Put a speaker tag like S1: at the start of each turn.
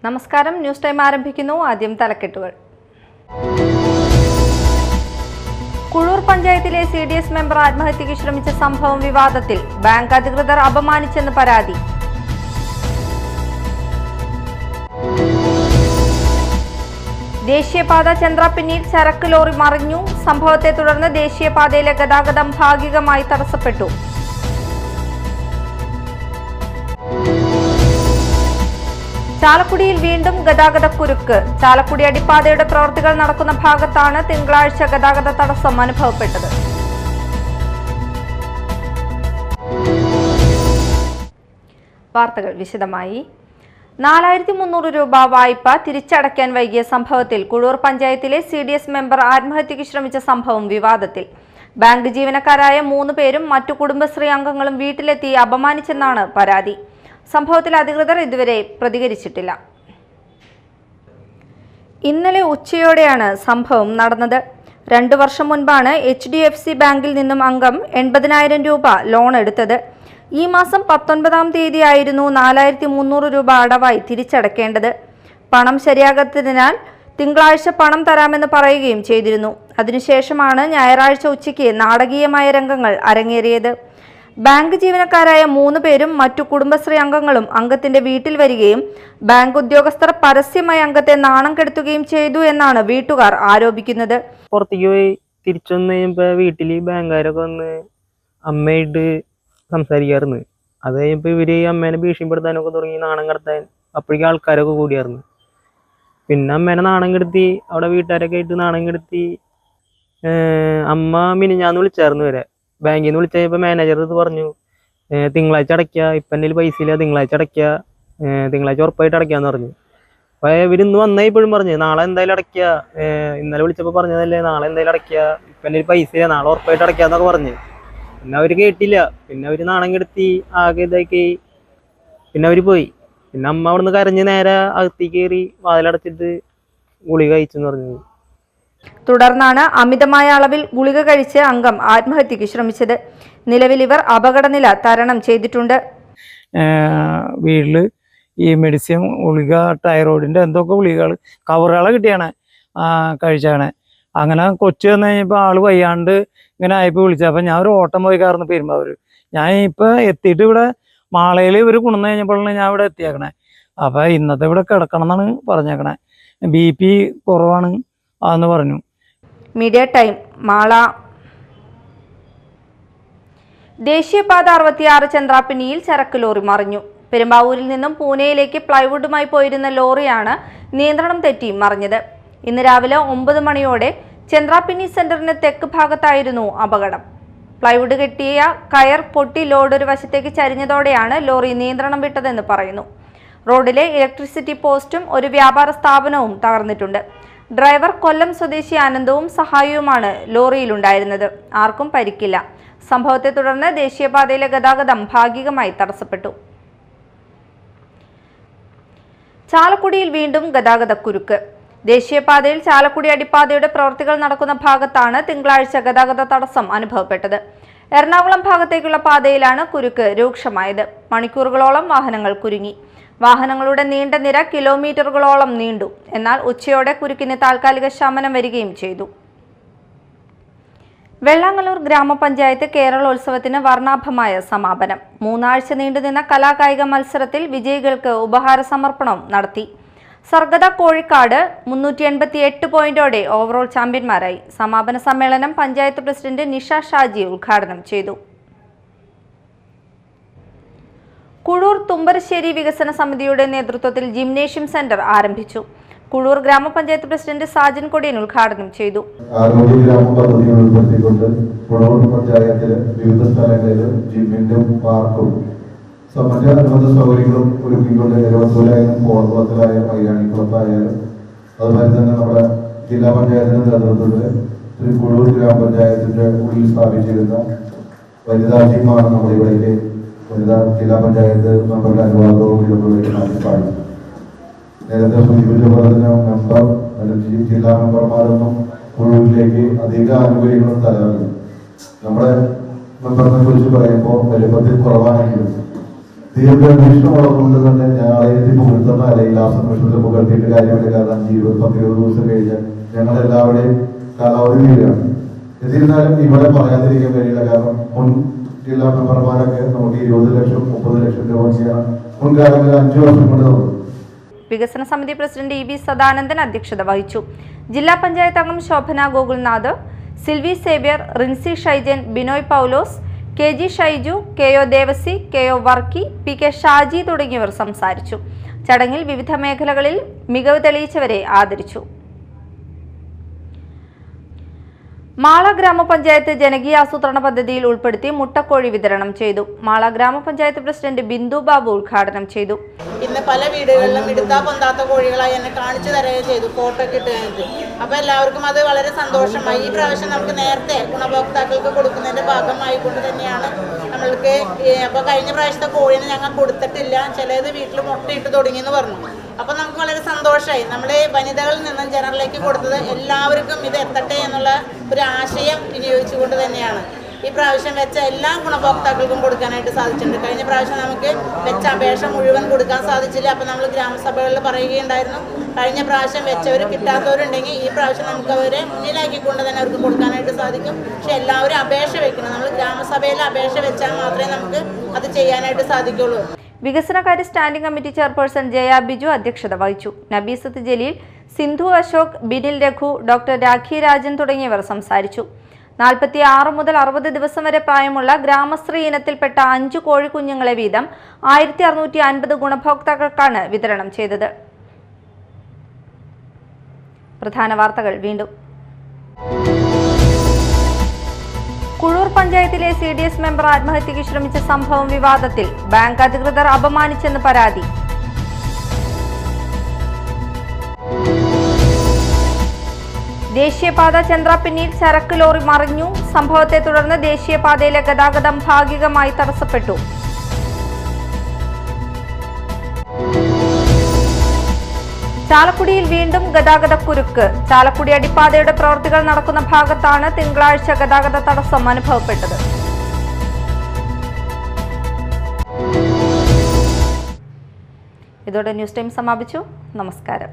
S1: നമസ്കാരം, news time ആരംഭിക്കുന്നു. ആദ്യം തലക്കെട്ടുകൾ. കുഴൂർ പഞ്ചായത്തിലെ CDS മെമ്പർ ആത്മഹത്യയ്ക്ക് ശ്രമിച്ച സംഭവം വിവാദത്തിൽ. ബാങ്ക് അധികൃതർ അപമാനിച്ചെന്ന് പരാതി. ദേശീയപാത ചന്ദ്രാപിന്നിയിൽ ചരക്ക് ലോറി മറിഞ്ഞു. സംഭവത്തെ തുടർന്ന് ദേശീയപാതയിലെ ഗതാഗതം ഭാഗികമായി തടസ്സപ്പെട്ടു. ചാലക്കുടിയിൽ വീണ്ടും ഗതാഗതക്കുരുക്ക്. ചാലക്കുടി അടിപ്പാതയുടെ പ്രവൃത്തികൾ നടക്കുന്ന ഭാഗത്താണ് തിങ്കളാഴ്ച ഗതാഗത തടസ്സം അനുഭവപ്പെട്ടത്. വാർത്തകൾ വിശദമായി. 4300 രൂപ വായ്പ തിരിച്ചടയ്ക്കാൻ വൈകിയ സംഭവത്തിൽ കുഴൂർ പഞ്ചായത്തിലെ CDS മെമ്പർ ആത്മഹത്യയ്ക്ക് ശ്രമിച്ച സംഭവം വിവാദത്തിൽ. ബാങ്ക് ജീവനക്കാരായ 3 പേരും മറ്റു കുടുംബശ്രീ അംഗങ്ങളും വീട്ടിലെത്തി അപമാനിച്ചെന്നാണ് പരാതി. സംഭവത്തിൽ അധികൃതർ ഇതുവരെ പ്രതികരിച്ചിട്ടില്ല. ഇന്നലെ ഉച്ചയോടെയാണ് സംഭവം നടന്നത്. 2 വർഷം മുൻപാണ് HDFC ബാങ്കിൽ നിന്നും അംഗം 80,000 രൂപ ലോൺ എടുത്തത്. ഈ മാസം 19-ാം തീയതിയായിരുന്നു 4300 രൂപ അടവായി തിരിച്ചടക്കേണ്ടത്. പണം ശരിയാകാത്തതിനാൽ തിങ്കളാഴ്ച പണം തരാമെന്ന് പറയുകയും ചെയ്തിരുന്നു. അതിനുശേഷമാണ് ഞായറാഴ്ച ഉച്ചയ്ക്ക് നാടകീയമായ രംഗങ്ങൾ അരങ്ങേറിയത്. ബാങ്ക് ജീവനക്കാരായ 3 പേരും മറ്റു കുടുംബശ്രീ അംഗങ്ങളും അംഗത്തിന്റെ വീട്ടിൽ വരികയും ബാങ്ക് ഉദ്യോഗസ്ഥർ പരസ്യമായി അംഗത്തെ നാണം കെടുത്തുകയും ചെയ്തു എന്നാണ് വീട്ടുകാർ ആരോപിക്കുന്നത്.
S2: പുറത്തേക്ക് പോയി തിരിച്ചു വന്ന് കഴിയുമ്പോൾ വീട്ടിൽ ബാങ്കുകാരൊക്കെ വന്ന് അമ്മയായിട്ട് സംസാരിക്കാറുണ്ട്. അത് കഴിയുമ്പോൾ ഇവര് അമ്മേനെ ഭീഷണിപ്പെടുത്താനൊക്കെ തുടങ്ങി, നാണം കെടുത്താൻ. അപ്പോഴേക്കും ആൾക്കാരൊക്കെ കൂടിയായിരുന്നു. പിന്നെ അമ്മേനെ നാണം കെടുത്തി, അവിടെ വീട്ടുകാരൊക്കെ ആയിട്ട് നാണം കെടുത്തി. അമ്മ മിനിഞ്ഞാന്ന് വിളിച്ചായിരുന്നു വരെ. ബാങ്കിൽ നിന്ന് വിളിച്ചു കഴിഞ്ഞപ്പോൾ മാനേജർ ഇത് പറഞ്ഞു, തിങ്കളാഴ്ച അടയ്ക്കുക, ഇപ്പം എൻ്റെ പൈസ ഇല്ല, തിങ്കളാഴ്ച അടയ്ക്കുക, തിങ്കളാഴ്ച ഉറപ്പായിട്ട് അടയ്ക്കാന്ന് പറഞ്ഞു. അപ്പോൾ ഇവരിന്ന് വന്നാൽ ഇപ്പോഴും പറഞ്ഞു നാളെ എന്തായാലും അടയ്ക്കുക, ഇന്നലെ വിളിച്ചപ്പോൾ പറഞ്ഞതല്ലേ നാളെ എന്തായാലും അടയ്ക്കുക, ഇപ്പം എൻ്റെ പൈസ ഇല്ല, നാളെ ഉറപ്പായിട്ട് അടയ്ക്കാന്നൊക്കെ പറഞ്ഞു. പിന്നെ അവർ കേട്ടില്ല. പിന്നെ അവർ നാണം കെടുത്തി ആകെ ഇതാക്കി. പിന്നെ അവർ പോയി. പിന്നെ അമ്മ അവിടുന്ന് കരഞ്ഞ് നേരെ അകത്തേക്ക് കയറി വാതിലടച്ചിട്ട് ഗുളിക കഴിച്ചെന്ന് പറഞ്ഞു.
S1: തുടർന്നാണ് അമിതമായ അളവിൽ ഗുളിക കഴിച്ച് അംഗം ആത്മഹത്യയ്ക്ക് ശ്രമിച്ചത്. നിലവിൽ ഇവർ അപകടനില തരണം ചെയ്തിട്ടുണ്ട്.
S3: വീട്ടില് ഈ മെഡിസിൻ ഗുളിക, തൈറോയിഡിന്റെ എന്തൊക്കെ ഗുളികകൾ കവറുകളെ കിട്ടിയാണ് കഴിച്ചാണ്. അങ്ങനെ കൊച്ചു വന്നു കഴിഞ്ഞപ്പോൾ ആള് വയ്യാണ്ട് ഇങ്ങനെ ആയപ്പോൾ വിളിച്ചത്. അപ്പം ഞാൻ ഒരു ഓട്ടം പോയി കയറുന്ന പെരുമ്പാവൂര്. ഞാൻ ഇപ്പം എത്തിയിട്ട് ഇവിടെ മാളയിൽ ഇവർ കൊണ്ടുവന്ന് കഴിഞ്ഞപ്പോഴാണ് ഞാൻ ഇവിടെ എത്തിയേക്കണേ. അപ്പം ഇന്നത്തെ ഇവിടെ കിടക്കണം എന്നാണ് പറഞ്ഞേക്കണേ. BP കുറവാണ് അതെന്ന് പറഞ്ഞു.
S1: Media time, Mala. ദേശീയപാത 66 ചന്ദ്രാപിന്നിയിൽ ചരക്ക് ലോറി മറിഞ്ഞു. പെരുമ്പാവൂരിൽ നിന്നും പൂനെയിലേക്ക് പ്ലൈവുഡുമായി പോയിരുന്ന ലോറിയാണ് നിയന്ത്രണം തെറ്റി മറിഞ്ഞത്. ഇന്ന് രാവിലെ 9 മണിയോടെ ചന്ദ്രാപിന്നി സെന്ററിന് തെക്ക് ഭാഗത്തായിരുന്നു അപകടം. പ്ലൈവുഡ് കെട്ടിയ കയർ പൊട്ടി ലോഡ് ഒരു വശത്തേക്ക് ചരിഞ്ഞതോടെയാണ് ലോറി നിയന്ത്രണം വിട്ടതെന്ന് പറയുന്നു. റോഡിലെ ഇലക്ട്രിസിറ്റി പോസ്റ്റും ഒരു വ്യാപാര സ്ഥാപനവും തകർന്നിട്ടുണ്ട്. ഡ്രൈവർ കൊല്ലം സ്വദേശി ആനന്ദവും സഹായിയുമാണ് ലോറിയിലുണ്ടായിരുന്നത്. ആർക്കും പരിക്കില്ല. സംഭവത്തെ തുടർന്ന് ദേശീയപാതയിലെ ഗതാഗതം ഭാഗികമായി തടസ്സപ്പെട്ടു. ചാലക്കുടിയിൽ വീണ്ടും ഗതാഗതക്കുരുക്ക്. ദേശീയപാതയിൽ ചാലക്കുടി അടിപ്പാതയുടെ പ്രവൃത്തികൾ നടക്കുന്ന ഭാഗത്താണ് തിങ്കളാഴ്ച ഗതാഗത തടസ്സം അനുഭവപ്പെട്ടത്. എറണാകുളം ഭാഗത്തേക്കുള്ള പാതയിലാണ് കുരുക്ക് രൂക്ഷമായത്. മണിക്കൂറുകളോളം വാഹനങ്ങൾ കുരുങ്ങി. വാഹനങ്ങളുടെ നീണ്ട നിര കിലോമീറ്ററുകളോളം നീണ്ടു. എന്നാൽ ഉച്ചയോടെ കുരുക്കിന് താൽക്കാലിക ശമനം വരികയും ചെയ്തു. വെള്ളാങ്ങല്ലൂർ ഗ്രാമപഞ്ചായത്ത് കേരളോത്സവത്തിന് വർണ്ണാഭമായ സമാപനം. 3 ആഴ്ച നീണ്ടുനിന്ന കലാകായിക മത്സരത്തിൽ വിജയികൾക്ക് ഉപഹാര സമർപ്പണം നടത്തി. സർഗത കോഴിക്കാട് 388 പോയിന്റോടെ ഓവറോൾ ചാമ്പ്യന്മാരായി. സമാപന സമ്മേളനം പഞ്ചായത്ത് പ്രസിഡന്റ് നിഷ ഷാജി ഉദ്ഘാടനം ചെയ്തു. കുഴൂർ തുമ്പരശ്ശേരി വികസന സമിതിയുടെ നേതൃത്വത്തിൽ ജിംനേഷ്യം സെന്റർ ആരംഭിച്ചു. കുഴൂർ ഗ്രാമപഞ്ചായത്ത് പ്രസിഡന്റ് സാജൻ കൊടിയൻ ഉദ്ഘാടനം ചെയ്തു.
S4: ആരോഗ്യ ഗ്രാമ പദ്ധതികൾ ഉൾപ്പെടുത്തിക്കൊണ്ട് കുഴൂർ പഞ്ചായത്തിലെ വിവിധ സ്ഥലങ്ങളിൽ ജിമ്മിന്റും പാർക്കും മറ്റ് അനുബന്ധ സൗകര്യങ്ങളും ഒരുക്കിക്കൊണ്ട് 70,000 കോളത്തിലായാലും മൈലാണിക്കുളത്തായാലും അതുപോലെ തന്നെ നമ്മുടെ ജില്ലാ പഞ്ചായത്തിന്റെ നേതൃത്വത്തിൽ കുഴൂർ ഗ്രാമപഞ്ചായത്തിന്റെ ഉള്ളിൽ സ്ഥാപിച്ചിരുന്ന വനിതാ ടീമാണ് നമ്മുടെ ഇവിടേക്ക് വനിതാ ജില്ലാ പഞ്ചായത്ത് മെമ്പറുടെ അനുവാദത്തോടുകൂടി നമ്മളിലേക്ക് മാറ്റി സ്ഥാപിച്ചു. നേരത്തെ സൂചിപ്പിച്ച പോലെ തന്നെ മെമ്പർ അല്ലെങ്കിൽ ജില്ലാ മെമ്പർമാരൊന്നും കുഴൂരിലേക്ക് അധിക ആനുകൂല്യങ്ങളും തരാറില്ല. നമ്മുടെ മെമ്പറിനെ കുറിച്ച് പറയുമ്പോൾ വലുപ്പത്തിൽ കുറവാണെങ്കിലും ദീർഘവീക്ഷണമുള്ളതുകൊണ്ട് തന്നെ ഞങ്ങളെ പുകഴ്ത്തുന്ന അല്ലെങ്കിൽ ആ സന്തോഷത്തിൽ പുകഴ്ത്തിയിട്ട് കാര്യമില്ല. കാരണം 20-20 ദിവസം കഴിഞ്ഞ് ഞങ്ങളെല്ലാവരുടെയും കാലാവധി തീരുകയാണ്. എന്നിരുന്നാലും ഇവിടെ പറയാതിരിക്കാൻ കഴിയില്ല. കാരണം മുൻ ജില്ലാ മെമ്പർമാരൊക്കെ നമുക്ക് 20 ലക്ഷം 30 ലക്ഷം രൂപയാണ് മുൻകാലങ്ങളിൽ 5 വർഷം കൊണ്ട് തന്നത്.
S1: വികസന സമിതി പ്രസിഡന്റ് ഇ വി സദാനന്ദൻ അധ്യക്ഷത വഹിച്ചു. ജില്ലാ പഞ്ചായത്ത് അംഗം Shobhana Gokulnath, Silvy Xavier, Rincy Shaijan, Binoy Paulose, K G Shaiju, K O Devasi, K O Varkey, P K Shaji തുടങ്ങിയവർ സംസാരിച്ചു. ചടങ്ങിൽ വിവിധ മേഖലകളിൽ മികവ് തെളിയിച്ചവരെ ആദരിച്ചു. മാള ഗ്രാമപഞ്ചായത്ത് ജനകീയാസൂത്രണ പദ്ധതിയിൽ ഉൾപ്പെടുത്തി മുട്ടക്കോഴി വിതരണം ചെയ്തു. മാള ഗ്രാമപഞ്ചായത്ത് പ്രസിഡന്റ് ബിന്ദു ബാബു ഉദ്ഘാടനം ചെയ്തു.
S5: ഇന്ന് പല വീടുകളിലും എടുത്താ പൊന്താത്ത കോഴികളായി എന്നെ കാണിച്ചു തരുകയും ചെയ്തു, ഫോട്ടോ ഒക്കെ ഇട്ട് കഴിഞ്ഞിട്ട്. അപ്പോൾ എല്ലാവർക്കും അത് വളരെ സന്തോഷമായി. ഈ പ്രാവശ്യം നമുക്ക് നേരത്തെ ഗുണഭോക്താക്കൾക്ക് കൊടുക്കുന്നതിന്റെ ഭാഗമായിക്കൊണ്ട് തന്നെയാണ് നമ്മൾക്ക്. അപ്പോൾ കഴിഞ്ഞ പ്രാവശ്യത്തെ കോഴിനെ ഞങ്ങൾ കൊടുത്തിട്ടില്ല, ചിലത് വീട്ടിൽ മുട്ടയിട്ട് തുടങ്ങിയെന്ന് പറഞ്ഞു. അപ്പോൾ നമുക്ക് വളരെ സന്തോഷമായി. നമ്മളെ വനിതകളിൽ നിന്നും ജനറലിലേക്ക് കൊടുത്തത് എല്ലാവർക്കും ഇത് എത്തട്ടെ എന്നുള്ള ഒരു ആശയം വിനിയോഗിച്ചുകൊണ്ട് തന്നെയാണ് ഈ പ്രാവശ്യം വെച്ച എല്ലാ ഗുണഭോക്താക്കൾക്കും കൊടുക്കാനായിട്ട് സാധിച്ചിട്ടുണ്ട്. കഴിഞ്ഞ പ്രാവശ്യം നമുക്ക് വെച്ച അപേക്ഷ മുഴുവൻ കൊടുക്കാൻ സാധിച്ചില്ല. അപ്പോൾ നമ്മൾ ഗ്രാമസഭകളിൽ പറയുകയുണ്ടായിരുന്നു, കഴിഞ്ഞ പ്രാവശ്യം വെച്ചവർ കിട്ടാത്തവരുണ്ടെങ്കിൽ ഈ പ്രാവശ്യം നമുക്ക് അവരെ മുന്നിലാക്കിക്കൊണ്ട് തന്നെ അവർക്ക് കൊടുക്കാനായിട്ട് സാധിക്കും. പക്ഷെ എല്ലാവരും അപേക്ഷ വെക്കണം. നമ്മൾ ഗ്രാമസഭയിൽ അപേക്ഷ വെച്ചാൽ മാത്രമേ നമുക്ക് അത് ചെയ്യാനായിട്ട് സാധിക്കുള്ളൂ.
S1: വികസനകാര്യ standing committee chairperson Jaya Biju അധ്യക്ഷത വഹിച്ചു. നബീസത്ത് ജലീൽ, സിന്ധു അശോക്, ബിനിൽ രഘു, ഡോക്ടർ രാഖി രാജൻ തുടങ്ങിയവർ സംസാരിച്ചു. 46 മുതൽ 60 ദിവസം വരെ പ്രായമുള്ള ഗ്രാമശ്രീ ഇനത്തിൽപ്പെട്ട 5 കോഴിക്കുഞ്ഞുങ്ങളെ വീതം 1650 ഗുണഭോക്താക്കൾക്കാണ് വിതരണം ചെയ്തത്. പ്രധാന വാർത്തകൾ വീണ്ടും. കുഴൂർ പഞ്ചായത്തിലെ CDS മെമ്പർ ആത്മഹത്യയ്ക്ക് ശ്രമിച്ച സംഭവം വിവാദത്തിൽ ബാങ്ക് അധികൃതർ അപമാനിച്ചെന്ന് പരാതി. ദേശീയപാത ചന്ദ്രാപിന്നിയിൽ ചരക്ക് ലോറി മറിഞ്ഞു. സംഭവത്തെ തുടർന്ന് ദേശീയപാതയിലെ ഗതാഗതം ഭാഗികമായി തടസ്സപ്പെട്ടു. ചാലക്കുടിയിൽ വീണ്ടും ഗതാഗതക്കുരുക്ക്. ചാലക്കുടി അടിപ്പാതയുടെ പ്രവൃത്തികൾ നടക്കുന്ന ഭാഗത്താണ് തിങ്കളാഴ്ച ഗതാഗത തടസ്സം അനുഭവപ്പെട്ടത്. ഇതോടെ ന്യൂസ് ടൈം സമാപിച്ചു. നമസ്കാരം.